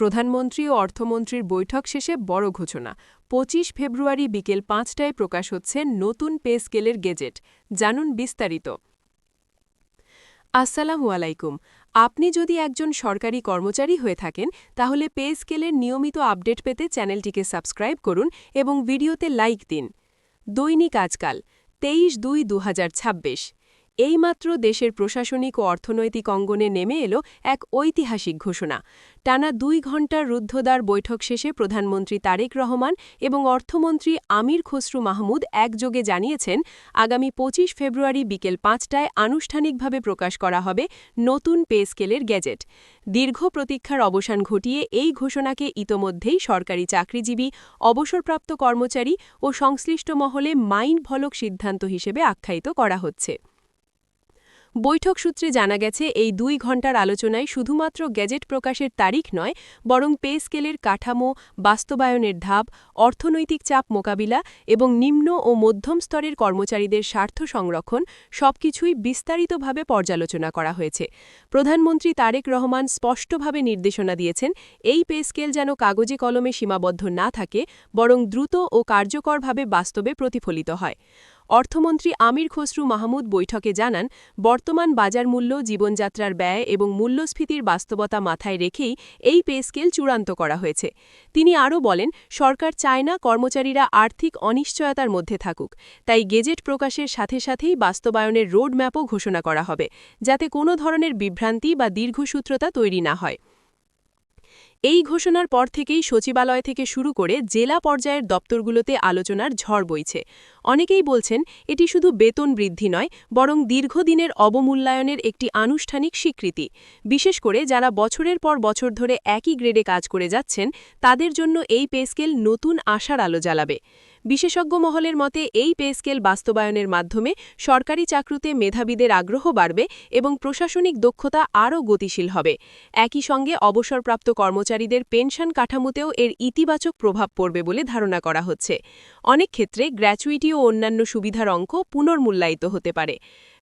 প্রধানমন্ত্রী ও অর্থমন্ত্রীর বৈঠক শেষে বড় ঘোষণা ২৫ ফেব্রুয়ারি বিকেল ৫টায় প্রকাশ হচ্ছে নতুন পে স্কেলের গেজেট। জানুন বিস্তারিত। আসসালামু আলাইকুম। আপনি যদি একজন সরকারি কর্মচারী হয়ে থাকেন তাহলে পে স্কেলের নিয়মিত আপডেট পেতে চ্যানেলটিকে সাবস্ক্রাইব করুন এবং ভিডিওতে লাইক দিন। দৈনিক আজকাল ২৩/২/২০২৬। এইমাত্র দেশের প্রশাসনিক ও অর্থনৈতিক অঙ্গনে নেমে এলো এক ঐতিহাসিক ঘোষণা। টানা ২ ঘণ্টার রুদ্ধদ্বার বৈঠক শেষে প্রধানমন্ত্রী তারেক রহমান এবং অর্থমন্ত্রী আমির খসরু মাহমুদ একযোগে জানিয়েছেন, আগামী ২৫ ফেব্রুয়ারি বিকেল ৫টায় আনুষ্ঠানিকভাবে প্রকাশ করা হবে নতুন পে স্কেলের গেজেট। দীর্ঘ প্রতীক্ষার অবসান ঘটিয়ে এই ঘোষণাকে ইতোমধ্যেই সরকারি চাকরিজীবী, অবসরপ্রাপ্ত কর্মচারী ও সংশ্লিষ্ট মহলে মাইন্ড ভলক সিদ্ধান্ত হিসেবে আখ্যায়িত করা হচ্ছে। বৈঠক সূত্রে জানা গেছে, এই ২ ঘণ্টার আলোচনায় শুধুমাত্র গেজেট প্রকাশের তারিখ নয়, বরং পে স্কেলের কাঠামো, বাস্তবায়নের ধাপ, অর্থনৈতিক চাপ মোকাবিলা এবং নিম্ন ও মধ্যম স্তরের কর্মচারীদের স্বার্থ সংরক্ষণ সবকিছুই বিস্তারিতভাবে পর্যালোচনা করা হয়েছে। প্রধানমন্ত্রী তারেক রহমান স্পষ্টভাবে নির্দেশনা দিয়েছেন, এই পে স্কেল যেন কাগজে কলমে সীমাবদ্ধ না থাকে, বরং দ্রুত ও কার্যকরভাবে বাস্তবে প্রতিফলিত হয়। অর্থমন্ত্রী আমির খসরু মাহমুদ বৈঠকে জানান, বর্তমান বাজার মূল্য, জীবনযাত্রার ব্যয় এবং মূল্যস্ফীতির বাস্তবতা মাথায় রেখেই এই পে স্কেল চূড়ান্ত করা হয়েছে। তিনি আরও বলেন, সরকার চায় না কর্মচারীরা আর্থিক অনিশ্চয়তার মধ্যে থাকুক, তাই গেজেট প্রকাশের সাথে সাথেই বাস্তবায়নের রোডম্যাপও ঘোষণা করা হবে, যাতে কোনো ধরনের বিভ্রান্তি বা দীর্ঘসূত্রতা তৈরি না হয়। এই ঘোষণার পর থেকেই সচিবালয় থেকে শুরু করে জেলা পর্যায়ের দপ্তরগুলোতে আলোচনার ঝড় বইছে। অনেকেই বলছেন, এটি শুধু বেতন বৃদ্ধি নয়, বরং দীর্ঘদিনের অবমূল্যায়নের একটি আনুষ্ঠানিক স্বীকৃতি। বিশেষ করে যারা বছরের পর বছর ধরে একই গ্রেডে কাজ করে যাচ্ছেন, তাদের জন্য এই পে স্কেল নতুন আশার আলো জ্বালাবে। বিশেষজ্ঞ মহলের মতে, এই পে স্কেল বাস্তবায়নের মাধ্যমে সরকারি চাকরিতে মেধাবীদের আগ্রহ বাড়বে এবং প্রশাসনিক দক্ষতা আরও গতিশীল হবে। একই সঙ্গে অবসরপ্রাপ্ত কর্মচারীদের পেনশন কাঠামোতেও এর ইতিবাচক প্রভাব পড়বে বলে ধারণা করা হচ্ছে। অনেক ক্ষেত্রে গ্র্যাচুইটি ও অন্যান্য সুবিধার অঙ্ক পুনর্মূল্যায়িত হতে পারে।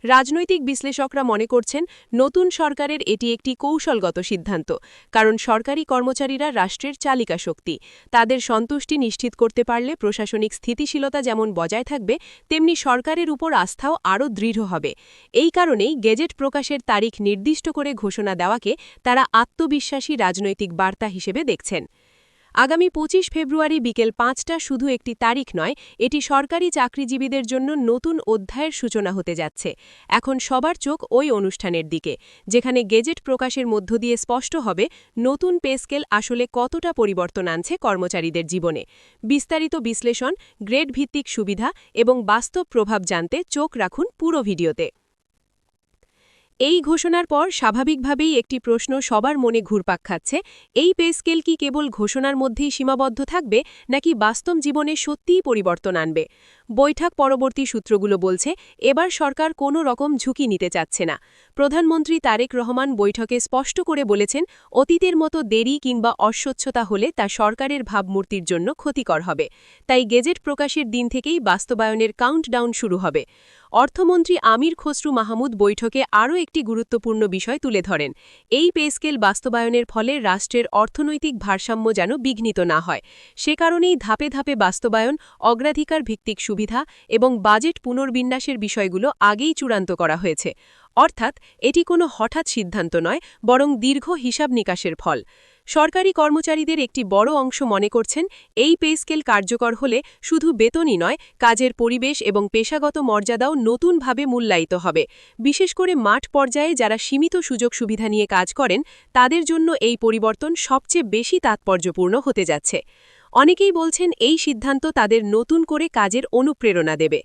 রাজনৈতিক বিশ্লেষকরা মনে করছেন, নতুন সরকারের এটি একটি কৌশলগত সিদ্ধান্ত, কারণ সরকারি কর্মচারীরা রাষ্ট্রের চালিকা শক্তি। তাদের সন্তুষ্টি নিশ্চিত করতে পারলে প্রশাসনিক স্থিতিশীলতা যেমন বজায় থাকবে, তেমনি সরকারের উপর আস্থাও আরও দৃঢ় হবে। এই কারণেই গেজেট প্রকাশের তারিখ নির্দিষ্ট করে ঘোষণা দেওয়াকে তারা আত্মবিশ্বাসী রাজনৈতিক বার্তা হিসেবে দেখছেন। আগামী ২৫ ফেব্রুয়ারি বিকেল ৫টা শুধু একটি তারিখ নয়, এটি সরকারি চাকরিজীবীদের জন্য নতুন অধ্যায়ের সূচনা হতে যাচ্ছে। এখন সবার চোখ ওই অনুষ্ঠানের দিকে, যেখানে গেজেট প্রকাশের মধ্য দিয়ে স্পষ্ট হবে নতুন পে স্কেল আসলে কতটা পরিবর্তন আনছে কর্মচারীদের জীবনে। বিস্তারিত বিশ্লেষণ, গ্রেড ভিত্তিক সুবিধা এবং বাস্তব প্রভাব জানতে চোখ রাখুন পুরো ভিডিওতে। এই ঘোষণার পর স্বাভাবিকভাবেই একটি প্রশ্ন সবার মনে ঘুরপাক খাচ্ছে, এই পে স্কেল কি কেবল ঘোষণার মধ্যেই সীমাবদ্ধ থাকবে, নাকি বাস্তব জীবনে সত্যিই পরিবর্তন আনবে? বৈঠক পরবর্তী সূত্রগুলো বলছে, এবার সরকার কোনো রকম ঝুঁকি নিতে চাচ্ছে না। প্রধানমন্ত্রী তারেক রহমান বৈঠকে স্পষ্ট করে বলেছেন, অতীতের মতো দেরি কিংবা অস্বচ্ছতা হলে তা সরকারের ভাবমূর্তির জন্য ক্ষতিকর হবে। তাই গেজেট প্রকাশের দিন থেকেই বাস্তবায়নের কাউন্টডাউন শুরু হবে। অর্থমন্ত্রী আমির খসরু মাহমুদ বৈঠকে আরও একটি গুরুত্বপূর্ণ বিষয় তুলে ধরেন, এই পে স্কেল বাস্তবায়নের ফলে রাষ্ট্রের অর্থনৈতিক ভারসাম্য যেন বিঘ্নিত না হয়। সে কারণেই ধাপে ধাপে বাস্তবায়ন, অগ্রাধিকার ভিত্তিক সুবিধা এবং বাজেট পুনর্বিন্যাসের বিষয়গুলো আগেই চূড়ান্ত করা হয়েছে। অর্থাৎ এটি কোনো হঠাৎ সিদ্ধান্ত নয়, বরং দীর্ঘ হিসাব নিকাশের ফল। সরকারি কর্মচারীদের একটি বড় অংশ মনে করছেন, এই পে স্কেল কার্যকর হলে শুধু বেতনই নয়, কাজের পরিবেশ এবং পেশাগত মর্যাদাও নতুনভাবে মূল্যায়িত হবে। বিশেষ করে মাঠ পর্যায়ে যারা সীমিত সুযোগ সুবিধা নিয়ে কাজ করেন, তাদের জন্য এই পরিবর্তন সবচেয়ে বেশি তাৎপর্যপূর্ণ হতে যাচ্ছে। অনেকেই বলছেন, এই সিদ্ধান্ত তাদের নতুন করে কাজের অনুপ্রেরণা দেবে।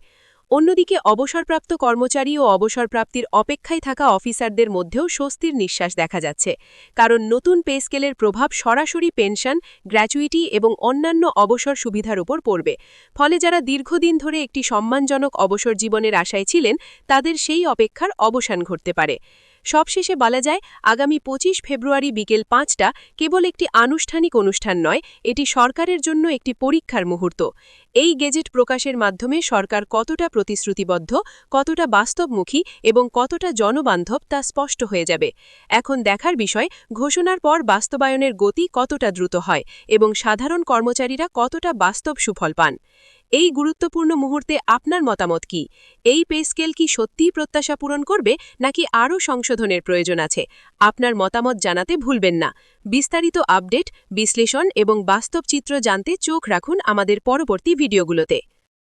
অন্যদিকে অবসরপ্রাপ্ত কর্মচারী ও অবসরপ্রাপ্তির অপেক্ষায় থাকা অফিসারদের মধ্যেও স্বস্তির নিঃশ্বাস দেখা যাচ্ছে, কারণ নতুন পে স্কেলের প্রভাব সরাসরি পেনশন, গ্র্যাচুইটি এবং অন্যান্য অবসর সুবিধার উপর পড়বে। ফলে যারা দীর্ঘদিন ধরে একটি সম্মানজনক অবসর জীবনের আশায় ছিলেন, তাদের সেই অপেক্ষার অবসান ঘটতে পারে। সবশেষে বলা যায় আগামী ২৫ ফেব্রুয়ারি বিকেল ৫টা কেবল একটি আনুষ্ঠানিক অনুষ্ঠান নয়, এটি সরকারের জন্য একটি পরীক্ষার মুহূর্ত। এই গেজেট প্রকাশের মাধ্যমে সরকার কতটা প্রতিশ্রুতিবদ্ধ, কতটা বাস্তবমুখী এবং কতটা জনবান্ধব তা স্পষ্ট হয়ে যাবে। এখন দেখার বিষয় ঘোষণার পর বাস্তবায়নের গতি কতটা দ্রুত হয় এবং সাধারণ কর্মচারীরা কতটা বাস্তব সুফল পান। এই গুরুত্বপূর্ণ মুহূর্তে আপনার মতামত কি? এই পে স্কেল কি সত্যিই প্রত্যাশা পূরণ করবে নাকি আরও সংশোধনের প্রয়োজন আছে? আপনার মতামত জানাতে ভুলবেন না। বিস্তারিত আপডেট, বিশ্লেষণ এবং বাস্তব চিত্র জানতে চোখ রাখুন আমাদের পরবর্তী ভিডিওগুলোতে।